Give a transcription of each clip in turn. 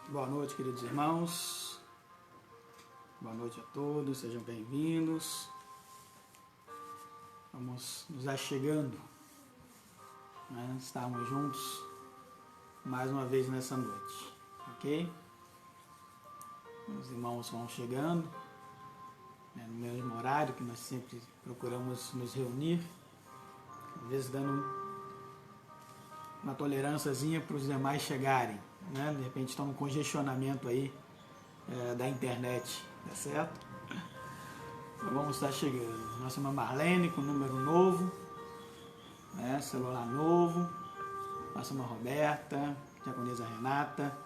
Boa noite, queridos irmãos. Boa noite a todos, sejam bem-vindos. Vamos nos achegando, né? Estarmos juntos mais uma vez nessa noite, ok? Os irmãos vão chegando, né, no mesmo horário que nós sempre procuramos nos reunir, às vezes dando uma tolerânciazinha para os demais chegarem, né? De repente estão no congestionamento aí da internet, tá certo? Então vamos estar chegando. Nossa irmã Marlene com número novo, né? Celular novo. Nossa irmã Roberta, diaconisa Renata,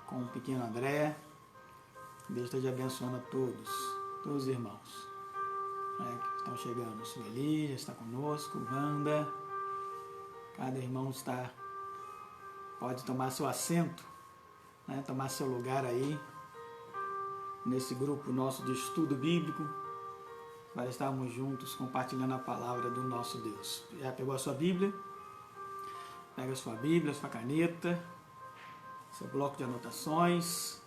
com o pequeno André. Deus esteja abençoando a todos os irmãos, né, que estão chegando. O Sueli já está conosco, Wanda. Cada irmão pode tomar seu assento, né, tomar seu lugar aí, nesse grupo nosso de estudo bíblico, para estarmos juntos compartilhando a palavra do nosso Deus. Já pegou a sua Bíblia? Pega a sua Bíblia, a sua caneta, seu bloco de anotações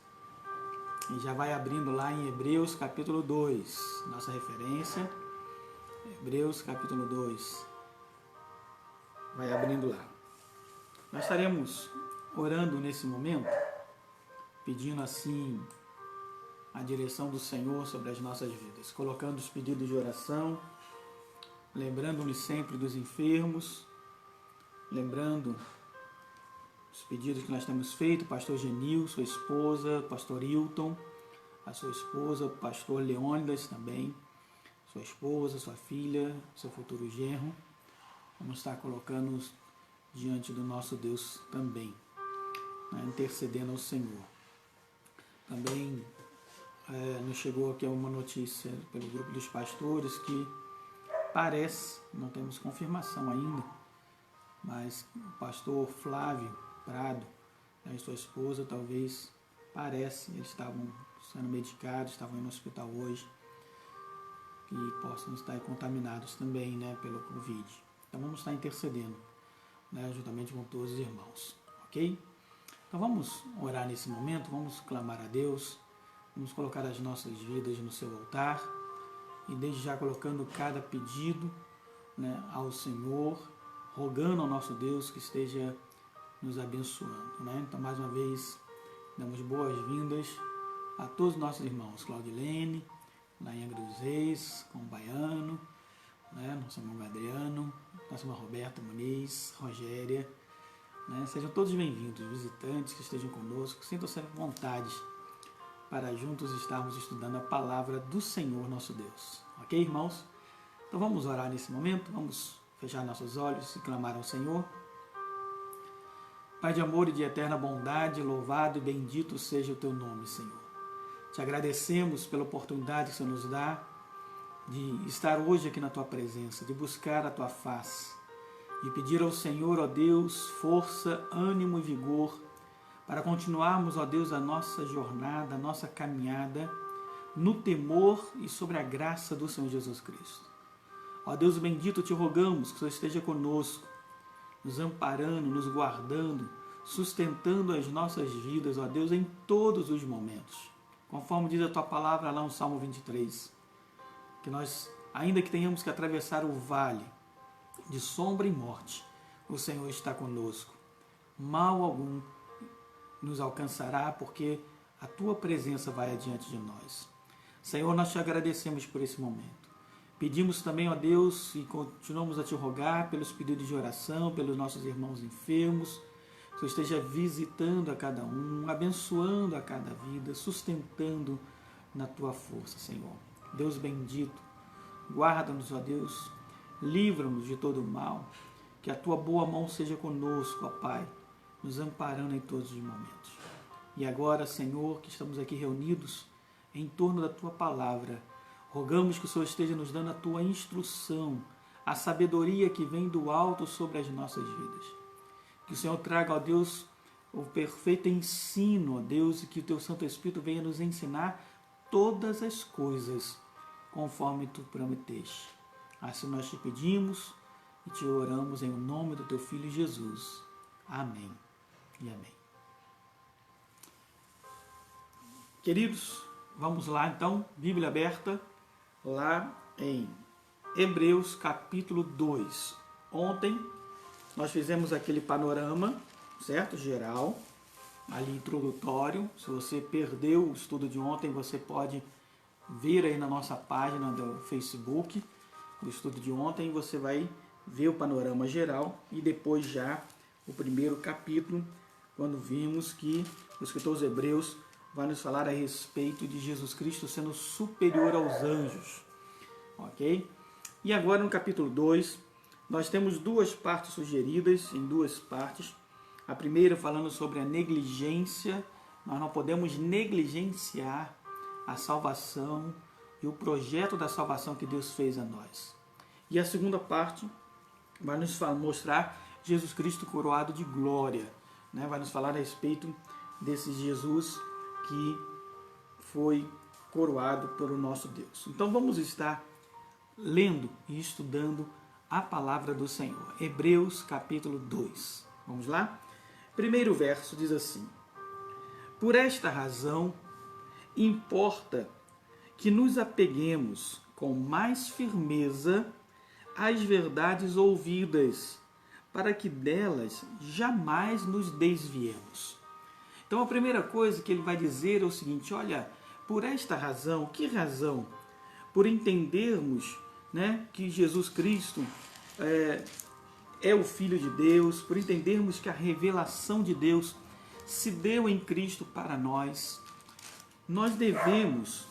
e já vai abrindo lá em Hebreus capítulo 2, nossa referência, Hebreus capítulo 2. Vai abrindo lá. Nós estaremos orando nesse momento, pedindo assim a direção do Senhor sobre as nossas vidas, colocando os pedidos de oração, lembrando-nos sempre dos enfermos, lembrando os pedidos que nós temos feito, pastor Genil, sua esposa, pastor Hilton, a sua esposa, o pastor Leônidas também, sua esposa, sua filha, seu futuro genro. Vamos estar colocando-os diante do nosso Deus também, né, intercedendo ao Senhor. Também nos chegou aqui uma notícia pelo grupo dos pastores que parece, não temos confirmação ainda, mas o pastor Flávio Prado, né, e sua esposa, talvez, parece, eles estavam sendo medicados, estavam indo no hospital hoje, que possam estar contaminados também, né, pelo Covid. Então vamos estar intercedendo, né, juntamente com todos os irmãos, ok? Então vamos orar nesse momento, vamos clamar a Deus, vamos colocar as nossas vidas no seu altar e desde já colocando cada pedido, né, ao Senhor, rogando ao nosso Deus que esteja nos abençoando, né? Então mais uma vez damos boas-vindas a todos os nossos irmãos, Claudilene, lá em Angra dos Reis, com o Baiano, né, nosso irmão Adriano, nossa irmã Roberta Muniz, Rogéria, né, sejam todos bem-vindos, visitantes que estejam conosco, sintam-se à vontade para juntos estarmos estudando a palavra do Senhor nosso Deus, ok, irmãos? Então vamos orar nesse momento, vamos fechar nossos olhos e clamar ao Senhor. Pai de amor e de eterna bondade, louvado e bendito seja o teu nome, Senhor. Te agradecemos pela oportunidade que o Senhor nos dá de estar hoje aqui na tua presença, de buscar a tua face, de pedir ao Senhor, ó Deus, força, ânimo e vigor para continuarmos, ó Deus, a nossa jornada, a nossa caminhada no temor e sobre a graça do Senhor Jesus Cristo. Ó Deus bendito, te rogamos que o Senhor esteja conosco, nos amparando, nos guardando, sustentando as nossas vidas, ó Deus, em todos os momentos. Conforme diz a tua palavra lá no Salmo 23, que nós, ainda que tenhamos que atravessar o vale de sombra e morte, o Senhor está conosco. Mal algum nos alcançará, porque a tua presença vai adiante de nós. Senhor, nós te agradecemos por esse momento. Pedimos também, ó Deus, e continuamos a te rogar pelos pedidos de oração, pelos nossos irmãos enfermos, que o Senhor esteja visitando a cada um, abençoando a cada vida, sustentando na tua força, Senhor. Deus bendito, guarda-nos, ó Deus, livra-nos de todo o mal, que a tua boa mão seja conosco, ó Pai, nos amparando em todos os momentos. E agora, Senhor, que estamos aqui reunidos em torno da tua palavra, rogamos que o Senhor esteja nos dando a tua instrução, a sabedoria que vem do alto sobre as nossas vidas. Que o Senhor traga, ó Deus, o perfeito ensino, ó Deus, e que o teu Santo Espírito venha nos ensinar todas as coisas, conforme tu prometeste. Assim nós te pedimos e te oramos em nome do teu Filho Jesus. Amém e amém. Queridos, vamos lá então, Bíblia aberta, lá em Hebreus capítulo 2. Ontem nós fizemos aquele panorama, certo? Geral, ali introdutório. Se você perdeu o estudo de ontem, você pode ver aí na nossa página do Facebook o estudo de ontem, você vai ver o panorama geral e depois já o primeiro capítulo, quando vimos que o escritor aos Hebreus vai nos falar a respeito de Jesus Cristo sendo superior aos anjos, ok? E agora no capítulo 2, nós temos duas partes sugeridas, em duas partes. A primeira falando sobre a negligência, nós não podemos negligenciar a salvação e o projeto da salvação que Deus fez a nós. E a segunda parte vai nos mostrar Jesus Cristo coroado de glória, né? Vai nos falar a respeito desse Jesus que foi coroado pelo nosso Deus. Então vamos estar lendo e estudando a palavra do Senhor. Hebreus capítulo 2. Vamos lá? Primeiro verso diz assim: por esta razão importa que nos apeguemos com mais firmeza às verdades ouvidas, para que delas jamais nos desviemos. Então a primeira coisa que ele vai dizer é o seguinte: olha, por esta razão, que razão? Por entendermos, né, que Jesus Cristo é o Filho de Deus, por entendermos que a revelação de Deus se deu em Cristo para nós, nós devemos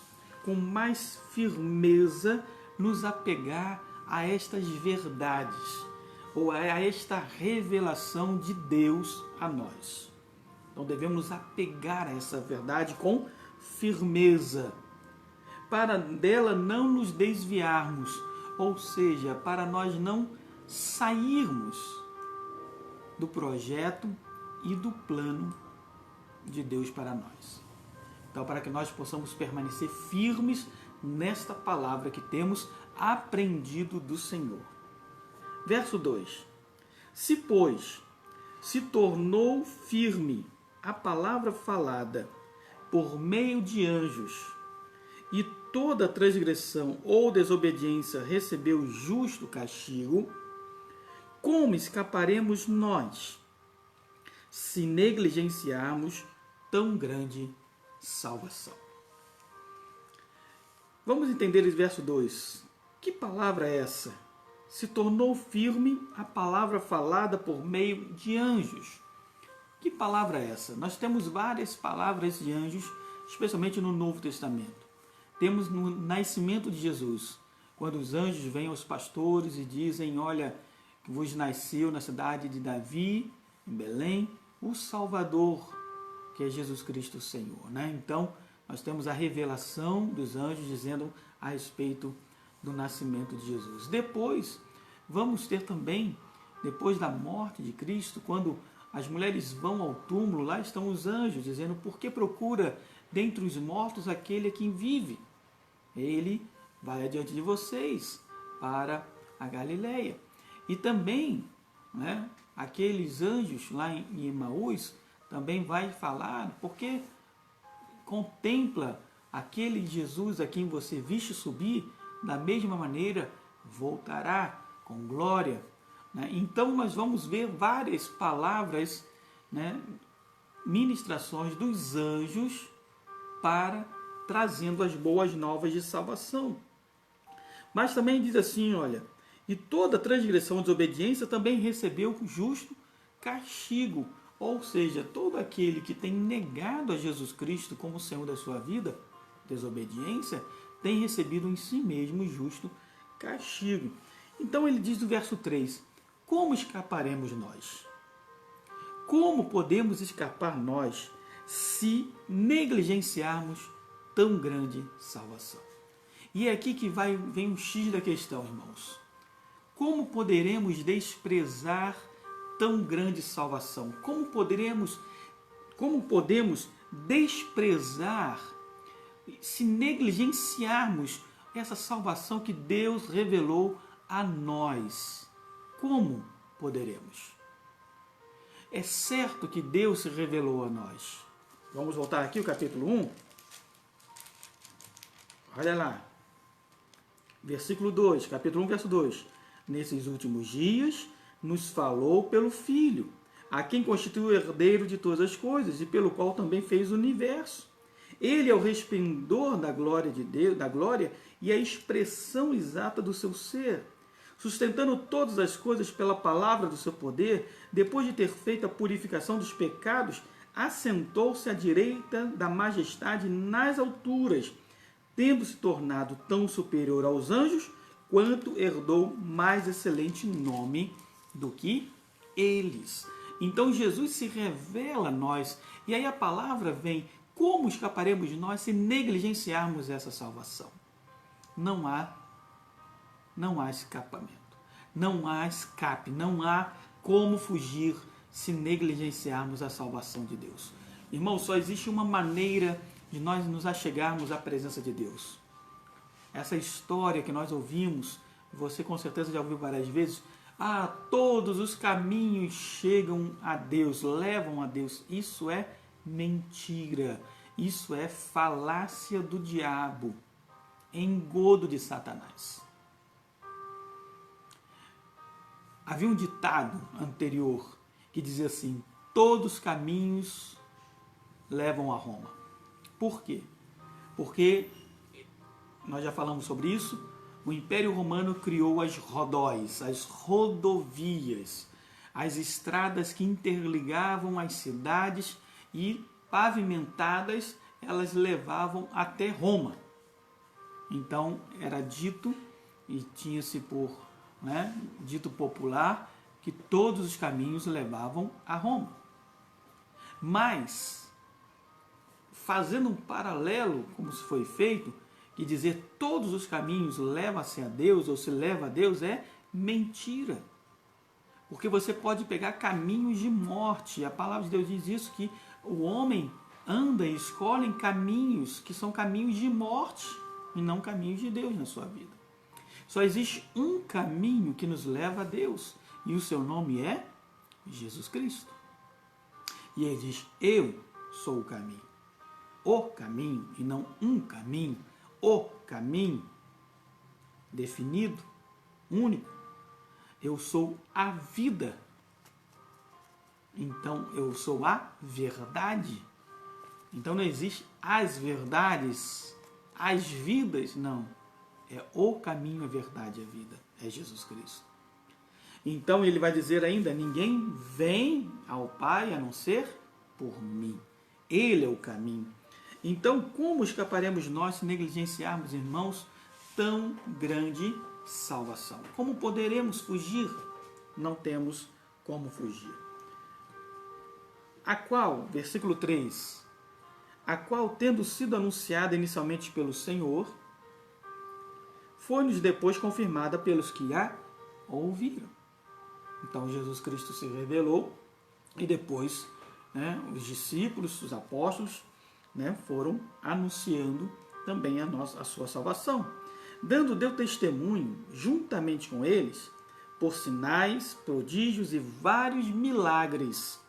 com mais firmeza nos apegar a estas verdades, ou a esta revelação de Deus a nós. Então devemos nos apegar a essa verdade com firmeza, para dela não nos desviarmos, ou seja, para nós não sairmos do projeto e do plano de Deus para nós. Então, para que nós possamos permanecer firmes nesta palavra que temos aprendido do Senhor. Verso 2. Se, pois, se tornou firme a palavra falada por meio de anjos, e toda transgressão ou desobediência recebeu justo castigo, como escaparemos nós, se negligenciarmos tão grande salvação? Vamos entender esse verso 2. Que palavra é essa? Se tornou firme a palavra falada por meio de anjos. Que palavra é essa? Nós temos várias palavras de anjos, especialmente no Novo Testamento. Temos no nascimento de Jesus, quando os anjos vêm aos pastores e dizem: olha, que vos nasceu na cidade de Davi, em Belém, o Salvador, que é Jesus Cristo o Senhor, né? Então, nós temos a revelação dos anjos dizendo a respeito do nascimento de Jesus. Depois, vamos ter também, depois da morte de Cristo, quando as mulheres vão ao túmulo, lá estão os anjos dizendo: por que procura dentre os mortos aquele que vive? Ele vai adiante de vocês para a Galileia. E também, né, aqueles anjos lá em Emaús também vai falar, porque contempla aquele Jesus a quem você viste subir, da mesma maneira voltará com glória, né? Então nós vamos ver várias palavras, né, ministrações dos anjos para trazendo as boas novas de salvação. Mas também diz assim, olha, e toda transgressão e desobediência também recebeu justo castigo. Ou seja, todo aquele que tem negado a Jesus Cristo como Senhor da sua vida, desobediência, tem recebido em si mesmo justo castigo. Então ele diz no verso 3, como escaparemos nós? Como podemos escapar nós se negligenciarmos tão grande salvação? E é aqui que vem o X da questão, irmãos. Como poderemos desprezar tão grande salvação? Como podemos desprezar se negligenciarmos essa salvação que Deus revelou a nós? Como poderemos? É certo que Deus se revelou a nós. Vamos voltar aqui ao capítulo 1. Olha lá. Versículo 2, capítulo 1, verso 2. Nesses últimos dias nos falou pelo Filho, a quem constituiu o herdeiro de todas as coisas e pelo qual também fez o universo. Ele é o resplendor da glória de Deus, da glória e a expressão exata do seu ser, sustentando todas as coisas pela palavra do seu poder. Depois de ter feito a purificação dos pecados, assentou-se à direita da majestade nas alturas, tendo se tornado tão superior aos anjos, quanto herdou mais excelente nome do que eles. Então Jesus se revela a nós, e aí a palavra vem: como escaparemos nós se negligenciarmos essa salvação? Não há escapamento, não há escape, não há como fugir se negligenciarmos a salvação de Deus. Irmão, só existe uma maneira de nós nos achegarmos à presença de Deus. Essa história que nós ouvimos, você com certeza já ouviu várias vezes: todos os caminhos chegam a Deus, levam a Deus. Isso é mentira, isso é falácia do diabo, engodo de Satanás. Havia um ditado anterior que dizia assim: todos os caminhos levam a Roma. Por quê? Porque, nós já falamos sobre isso, o Império Romano criou as rodóis, as rodovias, as estradas que interligavam as cidades e, pavimentadas, elas levavam até Roma. Então, era dito, e tinha-se por dito popular, que todos os caminhos levavam a Roma. Mas, fazendo um paralelo, como se foi feito, que dizer todos os caminhos levam-se a Deus, ou se leva a Deus, é mentira. Porque você pode pegar caminhos de morte. A palavra de Deus diz isso, que o homem anda e escolhe caminhos que são caminhos de morte e não caminhos de Deus na sua vida. Só existe um caminho que nos leva a Deus, e o seu nome é Jesus Cristo. E ele diz: eu sou o caminho e não um caminho, o caminho definido, único. Eu sou a vida, então eu sou a verdade. Então não existe as verdades, as vidas, não. É o caminho, a verdade e a vida, é Jesus Cristo. Então ele vai dizer ainda: ninguém vem ao Pai a não ser por mim. Ele é o caminho. Então, como escaparemos nós se negligenciarmos, irmãos, tão grande salvação? Como poderemos fugir? Não temos como fugir. A qual, versículo 3, a qual, tendo sido anunciada inicialmente pelo Senhor, foi-nos depois confirmada pelos que a ouviram. Então, Jesus Cristo se revelou e depois os discípulos, os apóstolos, foram anunciando também a sua salvação, dando Deus testemunho juntamente com eles por sinais, prodígios e vários milagres,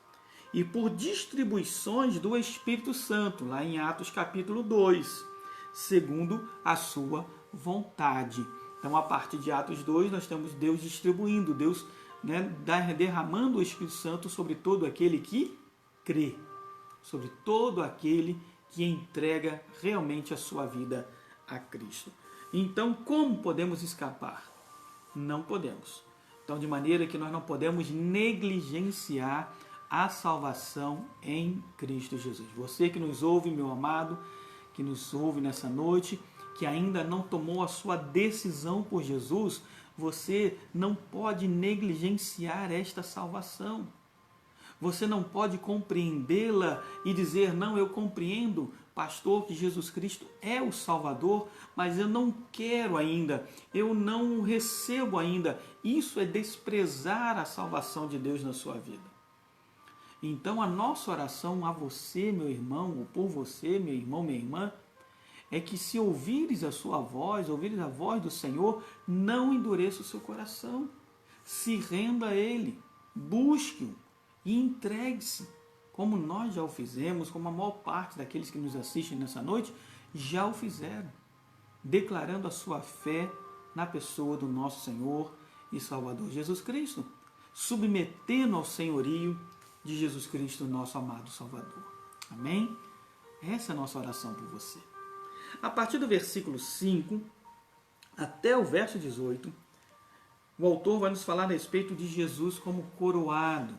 e por distribuições do Espírito Santo, lá em Atos capítulo 2, segundo a sua vontade. Então, a partir de Atos 2, nós temos Deus distribuindo, Deus derramando o Espírito Santo sobre todo aquele que crê, sobre todo aquele que entrega realmente a sua vida a Cristo. Então, como podemos escapar? Não podemos. Então, de maneira que nós não podemos negligenciar a salvação em Cristo Jesus. Você que nos ouve, meu amado, que nos ouve nessa noite, que ainda não tomou a sua decisão por Jesus, você não pode negligenciar esta salvação. Você não pode compreendê-la e dizer: não, eu compreendo, pastor, que Jesus Cristo é o Salvador, mas eu não quero ainda, eu não recebo ainda. Isso é desprezar a salvação de Deus na sua vida. Então, a nossa oração a você, meu irmão, ou por você, meu irmão, minha irmã, é que se ouvires a sua voz, ouvires a voz do Senhor, não endureça o seu coração. Se renda a Ele, busque-o e entregue-se, como nós já o fizemos, como a maior parte daqueles que nos assistem nessa noite já o fizeram. declarando a sua fé na pessoa do nosso Senhor e Salvador Jesus Cristo, submetendo ao senhorio de Jesus Cristo, nosso amado Salvador. Amém? Essa é a nossa oração por você. A partir do versículo 5 até o verso 18, o autor vai nos falar a respeito de Jesus como coroado,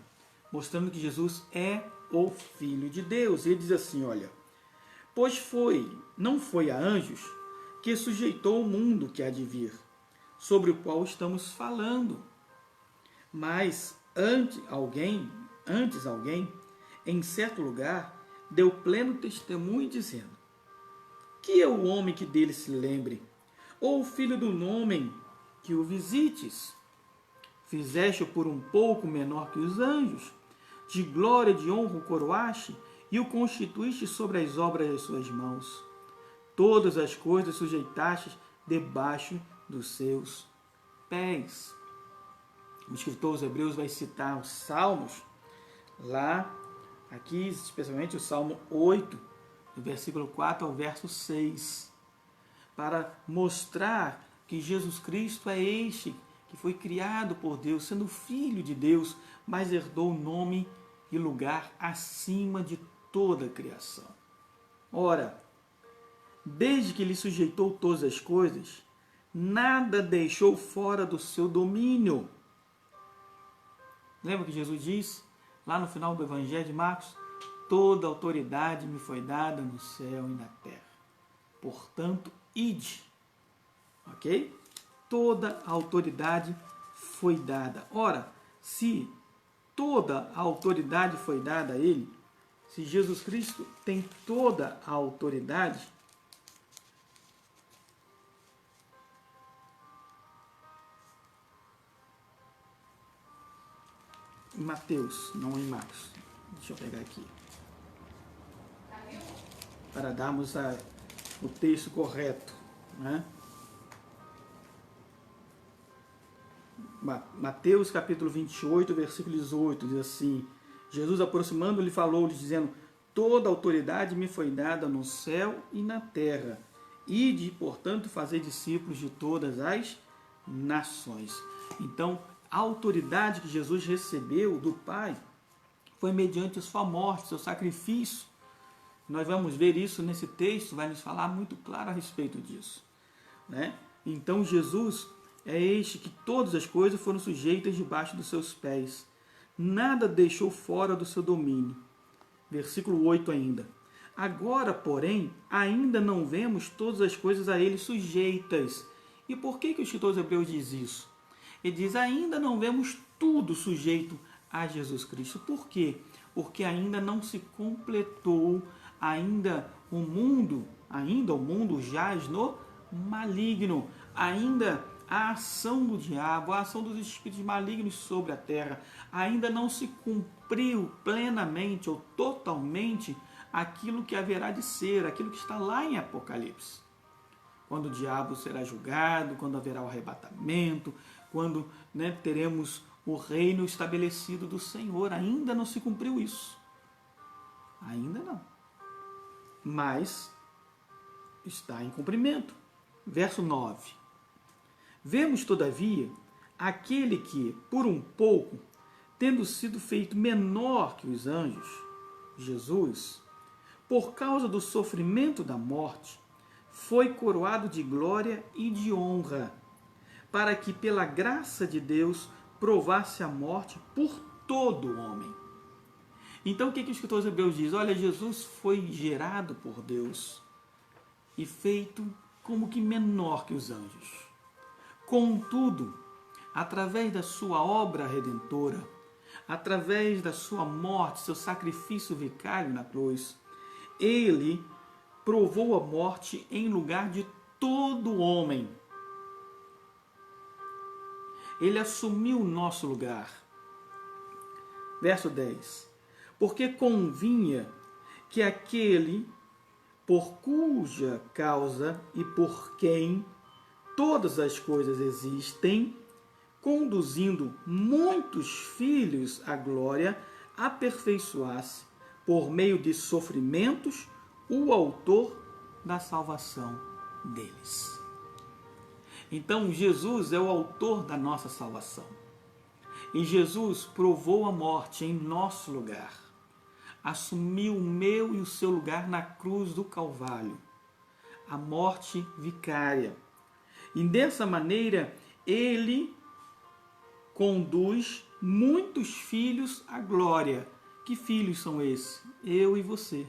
mostrando que Jesus é o Filho de Deus. Ele diz assim, olha, pois não foi a anjos que sujeitou o mundo que há de vir, sobre o qual estamos falando, mas antes alguém, em certo lugar, deu pleno testemunho dizendo, que é o homem que dele se lembre, ou o filho do homem que o visites? Fizeste-o por um pouco menor que os anjos, de glória e de honra o coroaste, e o constituíste sobre as obras das suas mãos. Todas as coisas sujeitaste debaixo dos seus pés. O escritor aos Hebreus vai citar os Salmos, lá, aqui, especialmente o Salmo 8, do versículo 4 ao verso 6, para mostrar que Jesus Cristo é este que foi criado por Deus, sendo Filho de Deus, mas herdou nome e lugar acima de toda a criação. Ora, desde que lhe sujeitou todas as coisas, nada deixou fora do seu domínio. Lembra que Jesus diz, lá no final do Evangelho de Marcos, toda autoridade me foi dada no céu e na terra. Portanto, ide. Ok? Toda a autoridade foi dada. Ora, se toda a autoridade foi dada a ele, se Jesus Cristo tem toda a autoridade, em Mateus, não em Marcos. Deixa eu pegar aqui. Para darmos o texto correto, né? Mateus capítulo 28, versículo 18, diz assim, Jesus aproximando-lhe falou-lhe, dizendo, toda autoridade me foi dada no céu e na terra. Ide, portanto, fazer discípulos de todas as nações. Então, a autoridade que Jesus recebeu do Pai foi mediante a sua morte, seu sacrifício. Nós vamos ver isso nesse texto, vai nos falar muito claro a respeito disso, né? Então, Jesus é este que todas as coisas foram sujeitas debaixo dos seus pés. Nada deixou fora do seu domínio. Versículo 8 ainda. Agora, porém, ainda não vemos todas as coisas a ele sujeitas. E por que o escritor dos Hebreus diz isso? Ele diz, ainda não vemos tudo sujeito a Jesus Cristo. Por quê? Porque ainda não se completou, ainda o mundo jaz no maligno. Ainda a ação do diabo, a ação dos espíritos malignos sobre a terra, ainda não se cumpriu plenamente ou totalmente aquilo que haverá de ser, aquilo que está lá em Apocalipse. Quando o diabo será julgado, quando haverá o arrebatamento, quando teremos o reino estabelecido do Senhor. Ainda não se cumpriu isso. Ainda não. Mas está em cumprimento. Verso 9. Vemos, todavia, aquele que, por um pouco, tendo sido feito menor que os anjos, Jesus, por causa do sofrimento da morte, foi coroado de glória e de honra, para que, pela graça de Deus, provasse a morte por todo o homem. Então, o que o escritor Hebreus diz? Olha, Jesus foi gerado por Deus e feito como que menor que os anjos. Contudo, através da sua obra redentora, através da sua morte, seu sacrifício vicário na cruz, ele provou a morte em lugar de todo homem. Ele assumiu o nosso lugar. Verso 10. Porque convinha que aquele por cuja causa e por quem todas as coisas existem, conduzindo muitos filhos à glória, aperfeiçoasse, por meio de sofrimentos, o autor da salvação. deles. Então, Jesus é o autor da nossa salvação. E Jesus provou a morte em nosso lugar. Assumiu o meu e o seu lugar na cruz do Calvário. A morte vicária. E dessa maneira, ele conduz muitos filhos à glória. Que filhos são esses? Eu e você.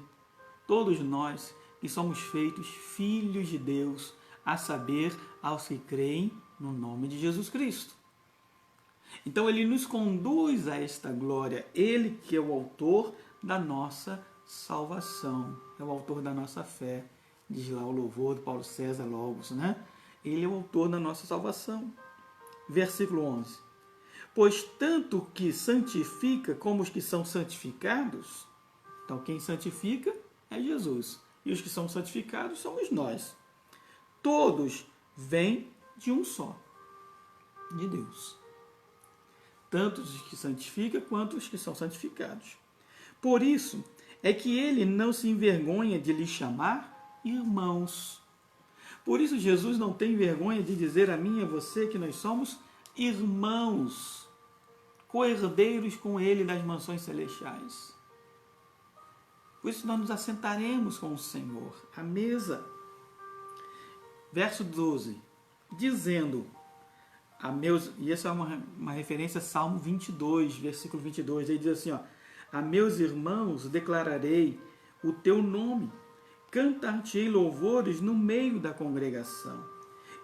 Todos nós que somos feitos filhos de Deus, a saber, aos que creem no nome de Jesus Cristo. Então ele nos conduz a esta glória. Ele que é o autor da nossa salvação. É o autor da nossa fé. Diz lá o louvor do Paulo César Logos, né? Ele é o autor da nossa salvação. Versículo 11. Pois tanto que santifica como os que são santificados. Então quem santifica é Jesus. E os que são santificados somos nós. Todos vêm de um só, de Deus. Tanto os que santifica quanto os que são santificados. Por isso é que ele não se envergonha de lhes chamar irmãos. Por isso Jesus não tem vergonha de dizer a mim e a você que nós somos irmãos, co-herdeiros com ele das mansões celestiais. Por isso nós nos assentaremos com o Senhor à mesa. Verso 12, dizendo, e essa é uma referência a Salmo 22, versículo 22, ele diz assim, a meus irmãos declararei o teu nome, cantar-te-ei louvores no meio da congregação.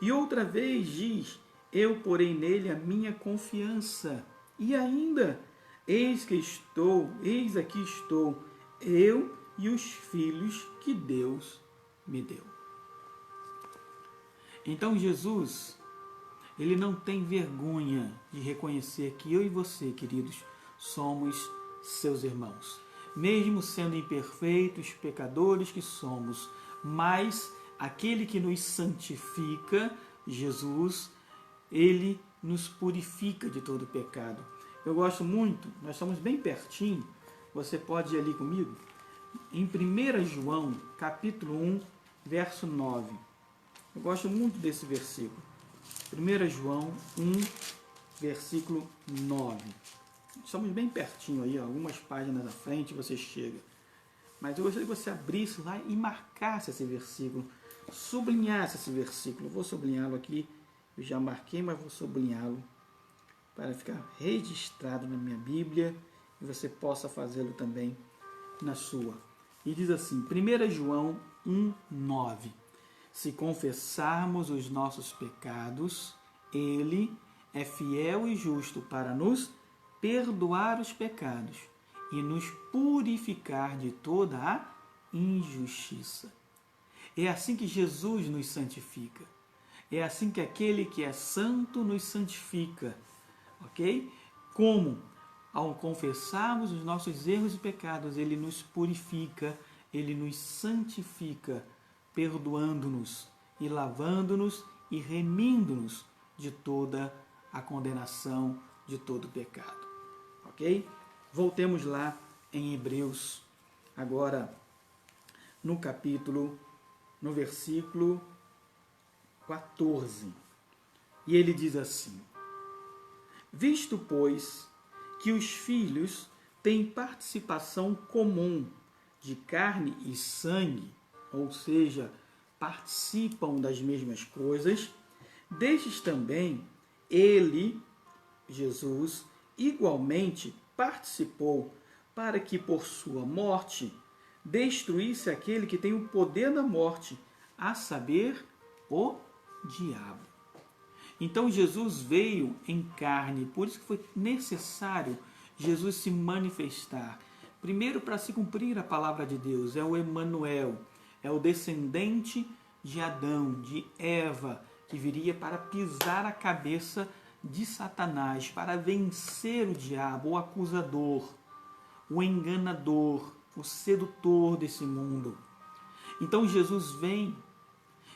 E outra vez diz, eu porei nele a minha confiança. E ainda, eis aqui estou, eu e os filhos que Deus me deu. Então Jesus, ele não tem vergonha de reconhecer que eu e você, queridos, somos seus irmãos. Mesmo sendo imperfeitos, pecadores que somos, mas aquele que nos santifica, Jesus, ele nos purifica de todo pecado. Eu gosto muito, nós estamos bem pertinho, você pode ir ali comigo, em 1 João, capítulo 1, verso 9. Eu gosto muito desse versículo. 1 João 1, versículo 9. Estamos bem pertinho aí, algumas páginas à frente você chega. Mas eu gostaria que você abrisse lá e marcasse esse versículo, sublinhasse esse versículo. Eu vou sublinhá-lo aqui, eu já marquei, mas vou sublinhá-lo para ficar registrado na minha Bíblia e você possa fazê-lo também na sua. E diz assim, 1 João 1, 9. Se confessarmos os nossos pecados, ele é fiel e justo para nos perdoar os pecados e nos purificar de toda a injustiça. É assim que Jesus nos santifica. É assim que aquele que é santo nos santifica. Ok? Como? Ao confessarmos os nossos erros e pecados, ele nos purifica, ele nos santifica, perdoando-nos e lavando-nos e remindo-nos de toda a condenação, de todo o pecado. Ok? Voltemos lá em Hebreus, agora no versículo 14. E ele diz assim, visto, pois, que os filhos têm participação comum de carne e sangue, ou seja, participam das mesmas coisas, destes também ele, Jesus, igualmente participou para que por sua morte destruísse aquele que tem o poder da morte, a saber, o diabo. Então Jesus veio em carne, por isso que foi necessário Jesus se manifestar. Primeiro, para se cumprir a palavra de Deus, é o Emanuel, é o descendente de Adão, de Eva, que viria para pisar a cabeça de Satanás, para vencer o diabo, o acusador, o enganador, o sedutor desse mundo. Então Jesus vem,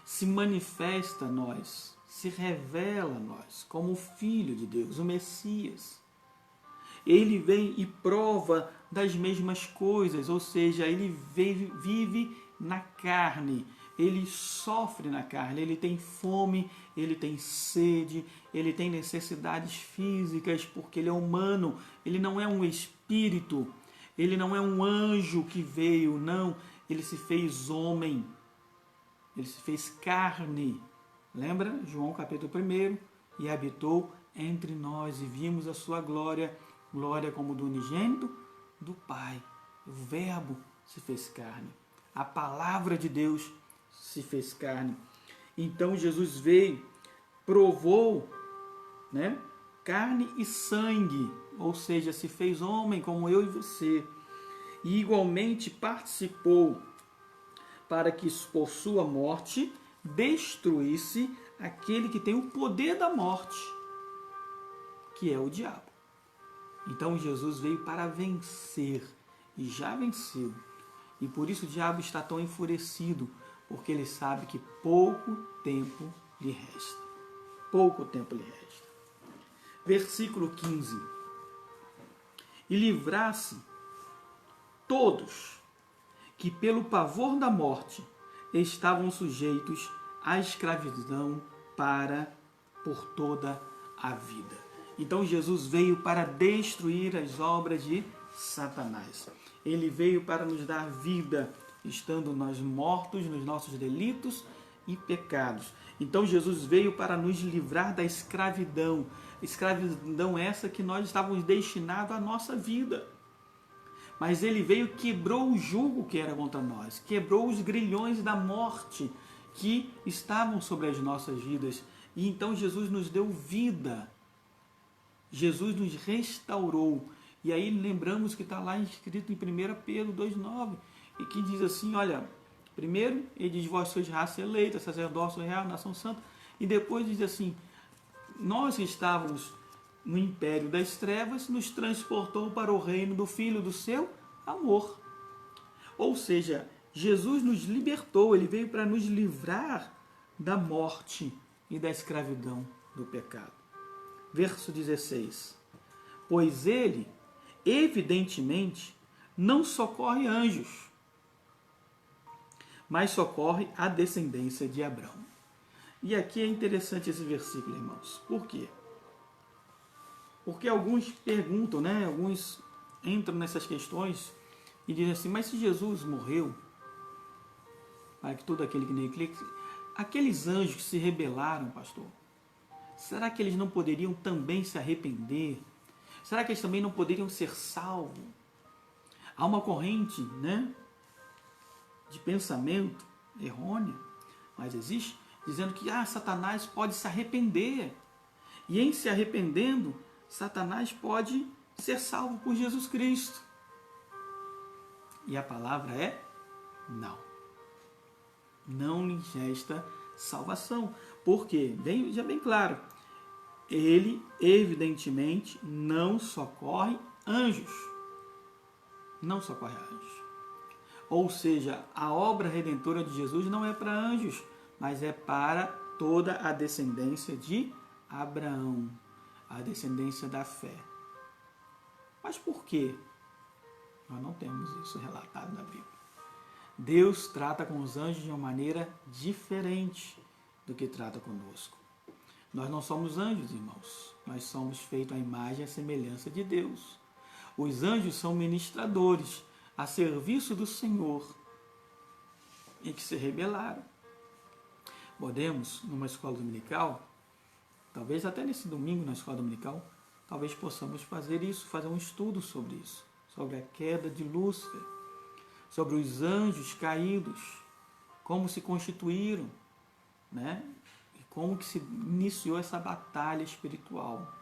se manifesta a nós, se revela a nós como o Filho de Deus, o Messias. Ele vem e prova das mesmas coisas, ou seja, ele vive na carne, ele sofre na carne, ele tem fome, ele tem sede, ele tem necessidades físicas, porque ele é humano, ele não é um espírito, ele não é um anjo que veio, não, ele se fez homem, ele se fez carne. Lembra? João capítulo 1, e habitou entre nós, e vimos a sua glória, glória como do unigênito do Pai. O Verbo se fez carne, a palavra de Deus se fez carne. Então Jesus veio, provou, né, carne e sangue, ou seja, se fez homem como eu e você, e igualmente participou para que por sua morte destruísse aquele que tem o poder da morte, que é o diabo. Então Jesus veio para vencer, e já venceu. E por isso o diabo está tão enfurecido, porque ele sabe que pouco tempo lhe resta. Pouco tempo lhe resta. Versículo 15. E livrasse todos que pelo pavor da morte estavam sujeitos à escravidão por toda a vida. Então Jesus veio para destruir as obras de Satanás. Ele veio para nos dar vida, estando nós mortos nos nossos delitos e pecados. Então Jesus veio para nos livrar da escravidão. Escravidão essa que nós estávamos destinados à nossa vida. Mas ele veio e quebrou o jugo que era contra nós, quebrou os grilhões da morte que estavam sobre as nossas vidas. E então Jesus nos deu vida. Jesus nos restaurou. E aí lembramos que está lá escrito em 1 Pedro 2,9, e que diz assim, olha, primeiro ele diz, vós sois raça eleita, sacerdócio real, nação santa, e depois diz assim, nós que estávamos no império das trevas, nos transportou para o reino do Filho do seu amor. Ou seja, Jesus nos libertou, ele veio para nos livrar da morte e da escravidão do pecado. Verso 16. Pois ele, evidentemente, não socorre anjos, mas socorre a descendência de Abraão. E aqui é interessante esse versículo, irmãos. Por quê? Porque alguns perguntam, né? Alguns entram nessas questões e dizem assim, mas se Jesus morreu, para que todo aquele que nele clique, aqueles anjos que se rebelaram, pastor, será que eles não poderiam também se arrepender? Será que eles também não poderiam ser salvos? Há uma corrente, né, de pensamento errônea, mas existe, dizendo que Satanás pode se arrepender. E em se arrependendo, Satanás pode ser salvo por Jesus Cristo. E a palavra é não. Não lhe resta salvação. Por quê? Já bem claro. Ele, evidentemente, não socorre anjos. Não socorre anjos. Ou seja, a obra redentora de Jesus não é para anjos, mas é para toda a descendência de Abraão, a descendência da fé. Mas por quê? Nós não temos isso relatado na Bíblia. Deus trata com os anjos de uma maneira diferente do que trata conosco. Nós não somos anjos, irmãos. Nós somos feitos à imagem e à semelhança de Deus. Os anjos são ministradores a serviço do Senhor e que se rebelaram. Podemos, numa escola dominical, talvez até nesse domingo na escola dominical, talvez possamos fazer isso, fazer um estudo sobre isso, sobre a queda de Lúcifer, sobre os anjos caídos, como se constituíram, né? E como que se iniciou essa batalha espiritual.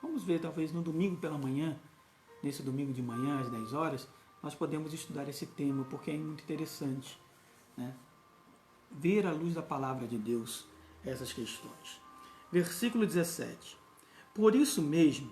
Vamos ver, talvez no domingo pela manhã, nesse domingo de manhã, às 10 horas, nós podemos estudar esse tema, porque é muito interessante, né? Ver à luz da palavra de Deus essas questões. Versículo 17. Por isso mesmo,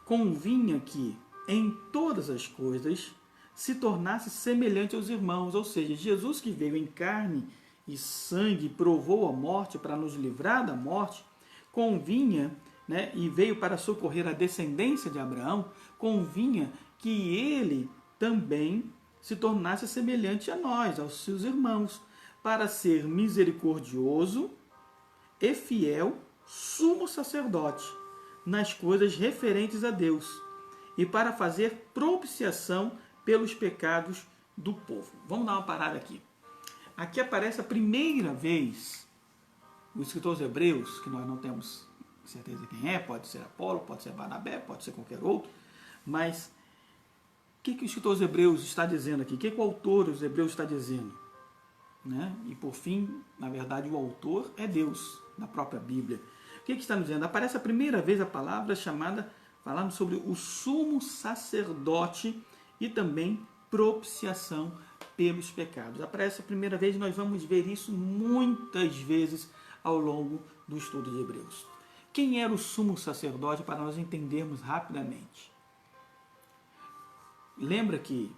convinha que, em todas as coisas, se tornasse semelhante aos irmãos, ou seja, Jesus que veio em carne e sangue, provou a morte para nos livrar da morte, convinha, né, e veio para socorrer a descendência de Abraão, convinha que ele também se tornasse semelhante a nós, aos seus irmãos, para ser misericordioso e fiel sumo sacerdote nas coisas referentes a Deus e para fazer propiciação pelos pecados do povo. Vamos dar uma parada aqui. Aqui aparece a primeira vez o escritor aos Hebreus, que nós não temos certeza quem é, pode ser Apolo, pode ser Barnabé, pode ser qualquer outro, mas o que o escritor aos Hebreus está dizendo aqui? O que o autor dos Hebreus está dizendo? Né? E por fim, na verdade, o autor é Deus, na própria Bíblia. O que está dizendo? Aparece a primeira vez a palavra falando sobre o sumo sacerdote e também propiciação pelos pecados. Aparece a primeira vez, nós vamos ver isso muitas vezes ao longo do estudo de Hebreus. Quem era o sumo sacerdote, para nós entendermos rapidamente? Lembra que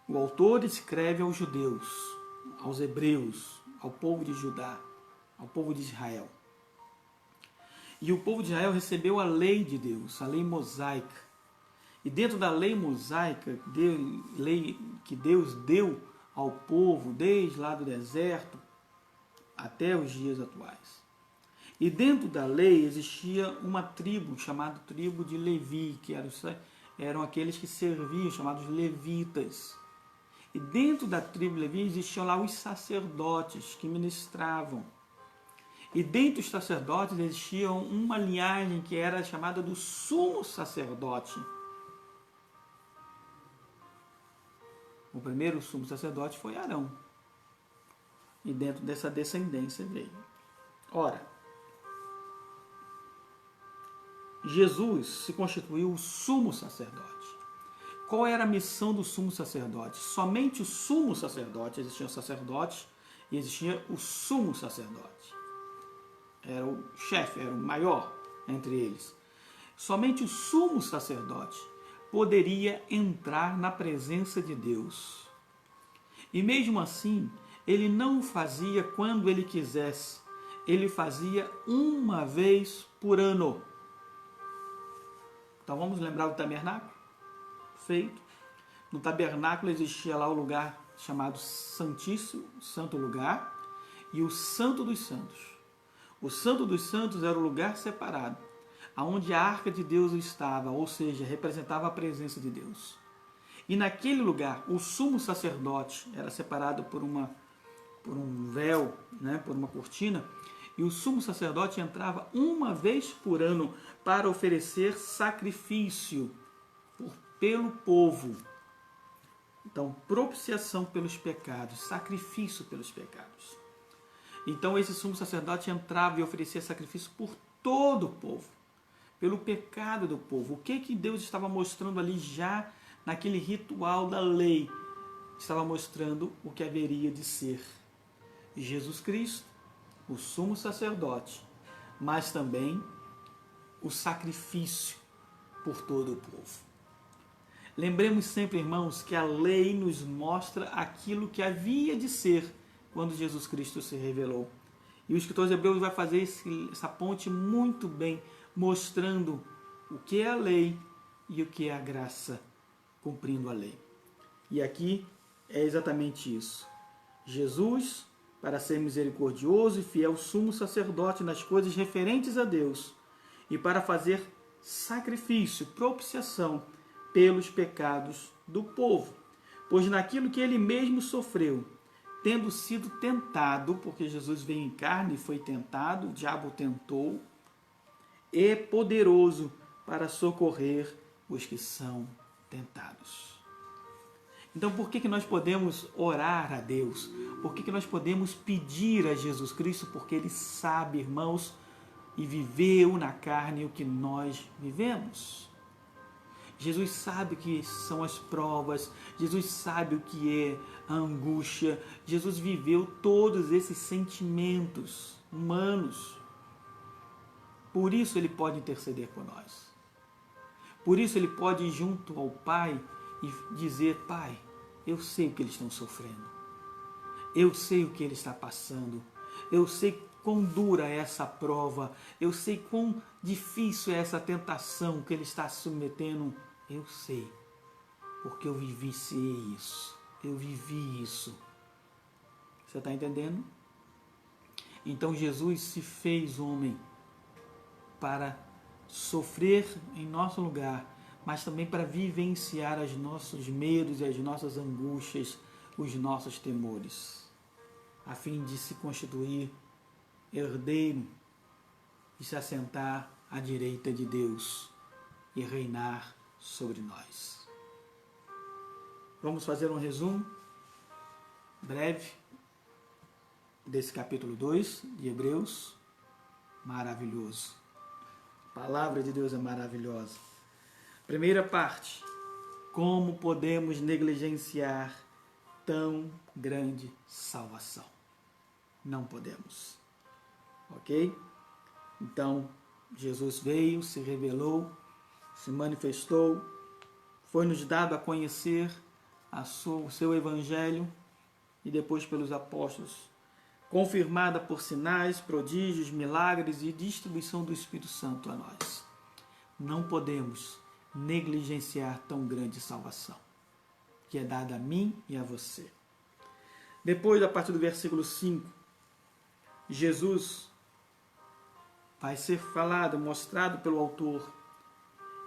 o autor escreve aos judeus, aos hebreus, ao povo de Judá, ao povo de Israel. E o povo de Israel recebeu a lei de Deus, a lei mosaica. E dentro da lei mosaica, lei que Deus deu ao povo desde lá do deserto até os dias atuais. E dentro da lei existia uma tribo chamada tribo de Levi, que eram aqueles que serviam, chamados levitas. E dentro da tribo de Levi existiam lá os sacerdotes que ministravam. E dentro dos sacerdotes existia uma linhagem que era chamada do sumo sacerdote. O primeiro sumo sacerdote foi Arão. E dentro dessa descendência veio. Ora, Jesus se constituiu o sumo sacerdote. Qual era a missão do sumo sacerdote? Somente o sumo sacerdote, existiam sacerdotes e existia o sumo sacerdote. Era o chefe, era o maior entre eles. Somente o sumo sacerdote poderia entrar na presença de Deus. E mesmo assim, ele não fazia quando ele quisesse. Ele fazia uma vez por ano. Então vamos lembrar do tabernáculo? Feito. No tabernáculo existia lá o lugar chamado Santíssimo, Santo Lugar, e o Santo dos Santos. O Santo dos Santos era o lugar separado, onde a arca de Deus estava, ou seja, representava a presença de Deus. E naquele lugar, o sumo sacerdote era separado por um véu, né, por uma cortina, e o sumo sacerdote entrava uma vez por ano para oferecer sacrifício pelo povo. Então, propiciação pelos pecados, sacrifício pelos pecados. Então, esse sumo sacerdote entrava e oferecia sacrifício por todo o povo, pelo pecado do povo. O que Deus estava mostrando ali já naquele ritual da lei? Estava mostrando o que haveria de ser Jesus Cristo, o sumo sacerdote, mas também o sacrifício por todo o povo. Lembremos sempre, irmãos, que a lei nos mostra aquilo que havia de ser quando Jesus Cristo se revelou. E o escritor de Hebreus vai fazer essa ponte muito bem, mostrando o que é a lei e o que é a graça, cumprindo a lei. E aqui é exatamente isso. Jesus, para ser misericordioso e fiel sumo sacerdote nas coisas referentes a Deus, e para fazer sacrifício, propiciação pelos pecados do povo. Pois naquilo que ele mesmo sofreu, tendo sido tentado, porque Jesus veio em carne e foi tentado, o diabo tentou, é poderoso para socorrer os que são tentados. Então, por que nós podemos orar a Deus? Por que nós podemos pedir a Jesus Cristo? Porque Ele sabe, irmãos, e viveu na carne o que nós vivemos. Jesus sabe o que são as provas, Jesus sabe o que é a angústia, Jesus viveu todos esses sentimentos humanos. Por isso Ele pode interceder por nós. Por isso Ele pode ir junto ao Pai e dizer: Pai, eu sei o que eles estão sofrendo, eu sei o que ele está passando, eu sei quão dura é essa prova, eu sei quão difícil é essa tentação que ele está se submetendo, eu sei, porque eu vivenciei isso, eu vivi isso. Você está entendendo? Então Jesus se fez homem para sofrer em nosso lugar, mas também para vivenciar os nossos medos e as nossas angústias, os nossos temores, a fim de se constituir herdeiro e se assentar à direita de Deus e reinar sobre nós. Vamos fazer um resumo breve desse capítulo 2 de Hebreus. Maravilhoso. A palavra de Deus é maravilhosa. Primeira parte. Como podemos negligenciar tão grande salvação? Não podemos. Ok? Então, Jesus veio, se revelou, se manifestou, foi-nos dado a conhecer o seu evangelho e depois pelos apóstolos, confirmada por sinais, prodígios, milagres e distribuição do Espírito Santo a nós. Não podemos negligenciar tão grande salvação, que é dada a mim e a você. Depois, a partir do versículo 5, Jesus vai ser falado, mostrado pelo autor,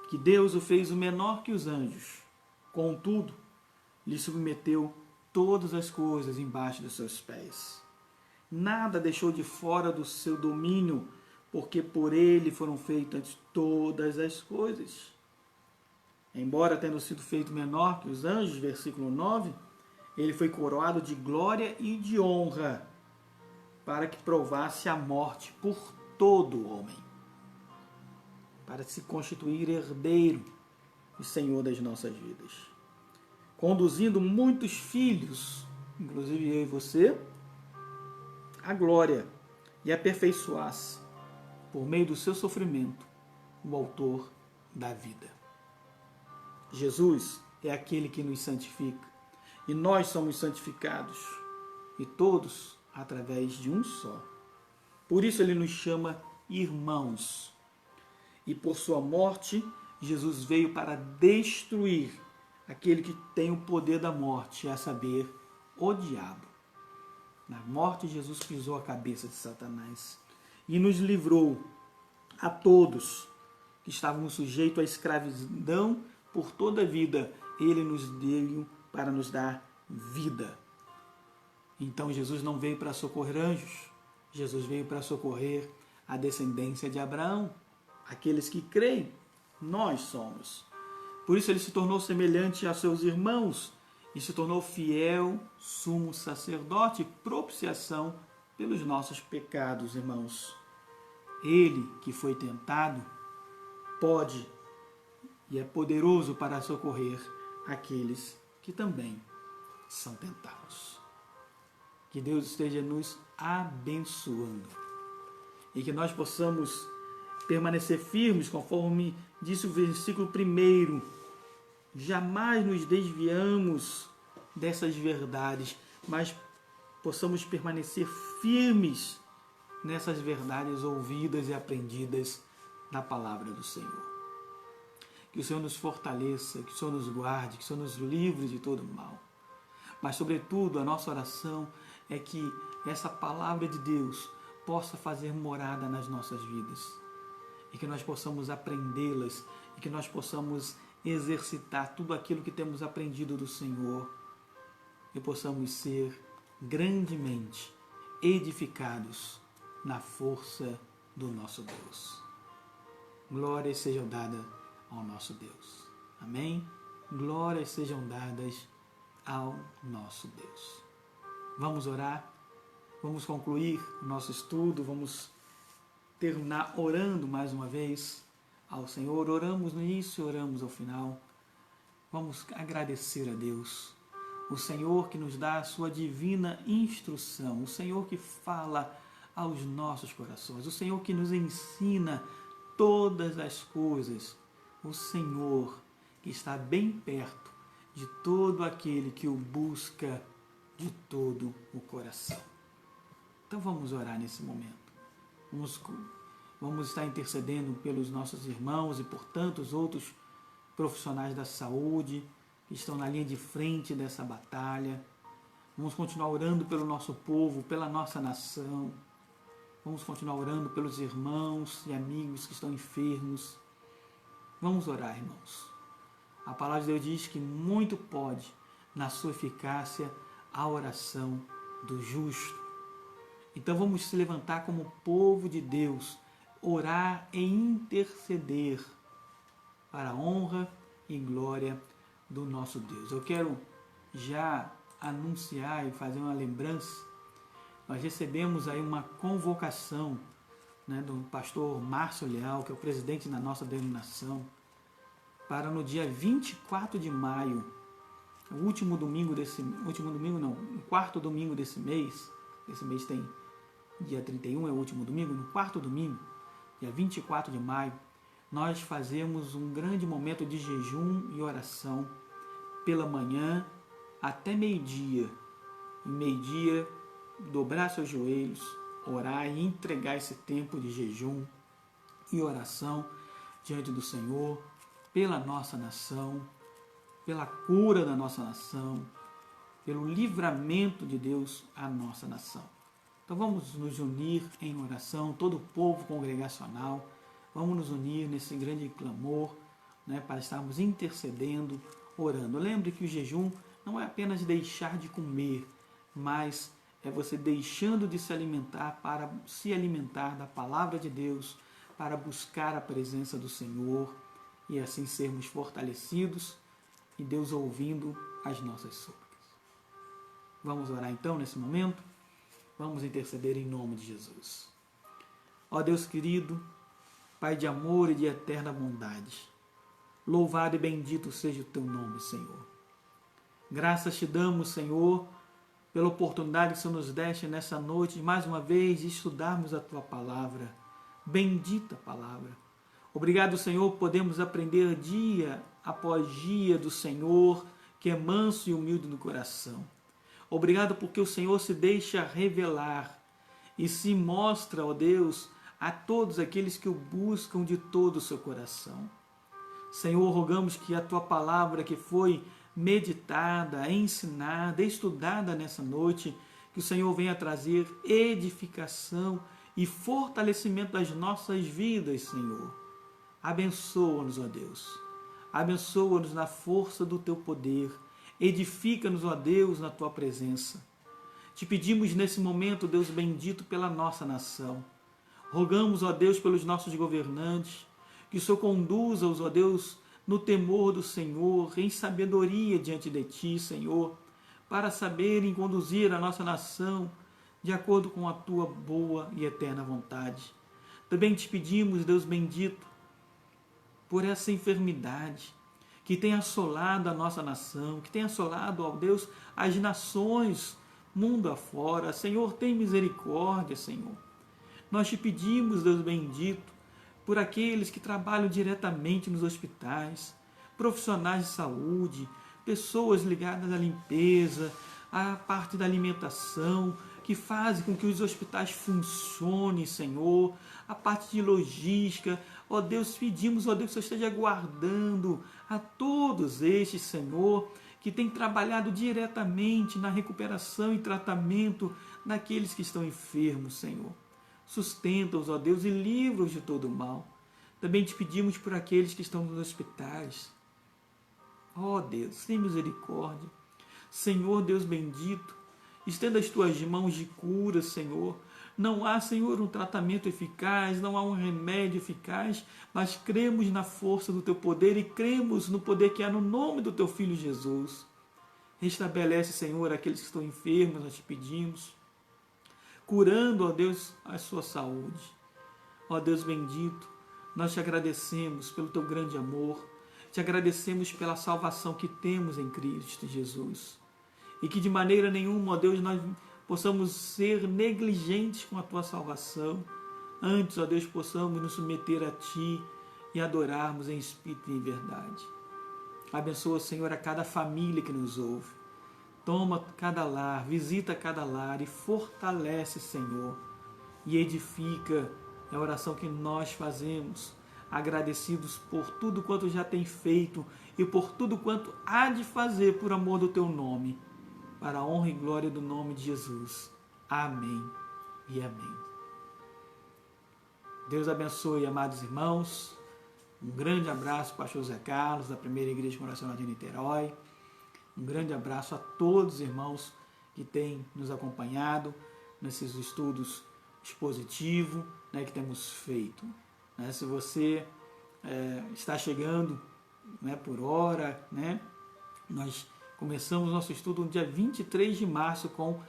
que Deus o fez o menor que os anjos, contudo, lhe submeteu todas as coisas embaixo dos seus pés. Nada deixou de fora do seu domínio, porque por ele foram feitas todas as coisas. Embora tendo sido feito menor que os anjos, versículo 9, ele foi coroado de glória e de honra, para que provasse a morte por todo homem, para se constituir herdeiro e senhor das nossas vidas, conduzindo muitos filhos, inclusive eu e você, à glória e aperfeiçoasse, por meio do seu sofrimento, o autor da vida. Jesus é aquele que nos santifica, e nós somos santificados, e todos através de um só. Por isso ele nos chama irmãos. E por sua morte, Jesus veio para destruir aquele que tem o poder da morte, a saber, o diabo. Na morte, Jesus pisou a cabeça de Satanás e nos livrou a todos que estavam sujeitos à escravidão por toda a vida. Ele nos deu para nos dar vida. Então Jesus não veio para socorrer anjos, Jesus veio para socorrer a descendência de Abraão, aqueles que creem, nós somos. Por isso ele se tornou semelhante a seus irmãos e se tornou fiel sumo sacerdote, propiciação pelos nossos pecados, irmãos. Ele que foi tentado pode e é poderoso para socorrer aqueles que também são tentados. Que Deus esteja nos abençoando e que nós possamos permanecer firmes, conforme disse o versículo 1. Jamais nos desviamos dessas verdades, mas possamos permanecer firmes nessas verdades ouvidas e aprendidas na palavra do Senhor. Que o Senhor nos fortaleça, que o Senhor nos guarde, que o Senhor nos livre de todo mal. Mas, sobretudo, a nossa oração é que essa palavra de Deus possa fazer morada nas nossas vidas e que nós possamos aprendê-las e que nós possamos exercitar tudo aquilo que temos aprendido do Senhor e possamos ser grandemente edificados na força do nosso Deus. Glórias sejam dadas ao nosso Deus. Amém? Glórias sejam dadas ao nosso Deus. Vamos orar, vamos concluir o nosso estudo, vamos terminar orando mais uma vez ao Senhor. Oramos no início, oramos ao final. Vamos agradecer a Deus, o Senhor que nos dá a sua divina instrução, o Senhor que fala aos nossos corações, o Senhor que nos ensina todas as coisas, o Senhor que está bem perto de todo aquele que o busca de todo o coração. Então vamos orar nesse momento. Vamos estar intercedendo pelos nossos irmãos e por tantos outros profissionais da saúde que estão na linha de frente dessa batalha. Vamos continuar orando pelo nosso povo, pela nossa nação. Vamos continuar orando pelos irmãos e amigos que estão enfermos. Vamos orar, irmãos. A palavra de Deus diz que muito pode, na sua eficácia, a oração do justo. Então vamos se levantar como povo de Deus, orar e interceder para a honra e glória do nosso Deus. Eu quero já anunciar e fazer uma lembrança. Nós recebemos aí uma convocação, né, do pastor Márcio Leal, que é o presidente da nossa denominação, para no dia 24 de maio, o quarto domingo desse mês. Esse mês tem dia 31, é o último domingo. No quarto domingo, dia 24 de maio, nós fazemos um grande momento de jejum e oração pela manhã até meio-dia. Em meio-dia, dobrar seus joelhos, orar e entregar esse tempo de jejum e oração diante do Senhor, pela nossa nação, pela cura da nossa nação, pelo livramento de Deus à nossa nação. Então vamos nos unir em oração, todo o povo congregacional, vamos nos unir nesse grande clamor, né, para estarmos intercedendo, orando. Lembre que o jejum não é apenas deixar de comer, mas é você deixando de se alimentar para se alimentar da palavra de Deus, para buscar a presença do Senhor e assim sermos fortalecidos e Deus ouvindo as nossas súplicas. Vamos orar então nesse momento? Vamos interceder em nome de Jesus. Ó Deus querido, Pai de amor e de eterna bondade, louvado e bendito seja o teu nome, Senhor. Graças te damos, Senhor, pela oportunidade que o Senhor nos deste nessa noite, de mais uma vez, de estudarmos a tua palavra, bendita palavra. Obrigado, Senhor, podemos aprender dia após dia do Senhor, que é manso e humilde no coração. Obrigado porque o Senhor se deixa revelar e se mostra, ó Deus, a todos aqueles que o buscam de todo o seu coração. Senhor, rogamos que a tua palavra que foi meditada, ensinada, estudada nessa noite, que o Senhor venha trazer edificação e fortalecimento das nossas vidas, Senhor. Abençoa-nos, ó Deus. Abençoa-nos na força do teu poder. Edifica-nos, ó Deus, na tua presença. Te pedimos nesse momento, Deus bendito, pela nossa nação. Rogamos, ó Deus, pelos nossos governantes, que o Senhor conduza-os, ó Deus, no temor do Senhor, em sabedoria diante de ti, Senhor, para saberem conduzir a nossa nação de acordo com a tua boa e eterna vontade. Também te pedimos, Deus bendito, por essa enfermidade que tem assolado a nossa nação, que tem assolado, ó Deus, as nações, mundo afora. Senhor, tem misericórdia, Senhor. Nós te pedimos, Deus bendito, por aqueles que trabalham diretamente nos hospitais, profissionais de saúde, pessoas ligadas à limpeza, à parte da alimentação, que fazem com que os hospitais funcionem, Senhor, a parte de logística. Ó Deus, pedimos, ó Deus, que o Senhor esteja guardando a todos estes, Senhor, que têm trabalhado diretamente na recuperação e tratamento daqueles que estão enfermos, Senhor. Sustenta-os, ó Deus, e livra-os de todo o mal. Também te pedimos por aqueles que estão nos hospitais. Ó Deus, tem misericórdia. Senhor, Deus bendito, estenda as tuas mãos de cura, Senhor. Não há, Senhor, um tratamento eficaz, não há um remédio eficaz, mas cremos na força do teu poder e cremos no poder que há no nome do teu Filho Jesus. Restabelece, Senhor, aqueles que estão enfermos, nós te pedimos, curando, ó Deus, a sua saúde. Ó Deus bendito, nós te agradecemos pelo teu grande amor, te agradecemos pela salvação que temos em Cristo Jesus. E que de maneira nenhuma, ó Deus, nós possamos ser negligentes com a tua salvação. Antes, ó Deus, possamos nos submeter a ti e adorarmos em espírito e em verdade. Abençoa, Senhor, a cada família que nos ouve. Toma cada lar, visita cada lar e fortalece, Senhor, e edifica. É a oração que nós fazemos, agradecidos por tudo quanto já tem feito e por tudo quanto há de fazer por amor do teu nome. para a honra e glória do nome de Jesus. Amém e amém. Deus abençoe, amados irmãos. Um grande abraço, pastor José Carlos, da Primeira Igreja Coracional de Niterói. Um grande abraço a todos os irmãos que têm nos acompanhado nesses estudos expositivos, né, que temos feito. Né? Se você está chegando, né, por hora, né, nós começamos nosso estudo no dia 23 de março com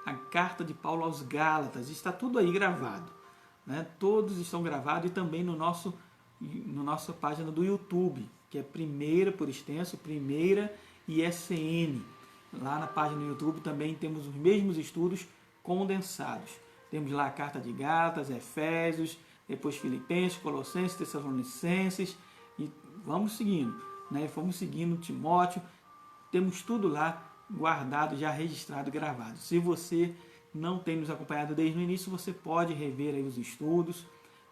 a carta de Paulo aos Gálatas. Está tudo aí gravado. Né? Todos estão gravados e também no nossa página do YouTube, que é Primeira por extenso, Primeira ISN. Lá na página do YouTube também temos os mesmos estudos condensados. Temos lá a carta de Gálatas, Efésios, depois Filipenses, Colossenses, Tessalonicenses, e vamos seguindo, né? Fomos seguindo Timóteo, temos tudo lá guardado, já registrado, gravado. Se você não tem nos acompanhado desde o início, você pode rever aí os estudos,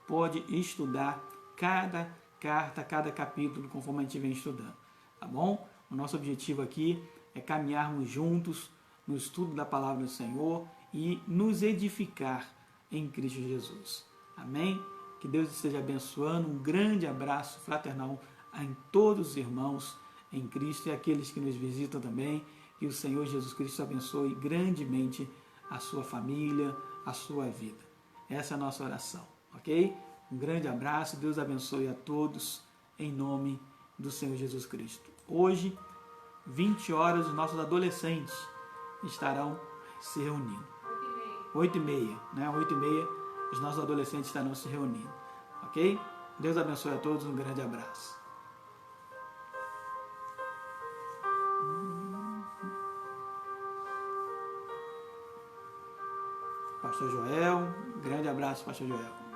pode estudar cada carta, cada capítulo, conforme a gente vem estudando, tá bom? O nosso objetivo aqui é caminharmos juntos no estudo da palavra do Senhor e nos edificar em Cristo Jesus. Amém? Que Deus esteja abençoando. Um grande abraço fraternal em todos os irmãos em Cristo e aqueles que nos visitam também. Que o Senhor Jesus Cristo abençoe grandemente a sua família, a sua vida. Essa é a nossa oração, ok? Um grande abraço, Deus abençoe a todos, em nome do Senhor Jesus Cristo. Hoje, 20 horas, os nossos adolescentes estarão se reunindo. 8h30, né? 8h30, os nossos adolescentes estarão se reunindo, ok? Deus abençoe a todos, um grande abraço. Pastor Joel, grande abraço, Pastor Joel.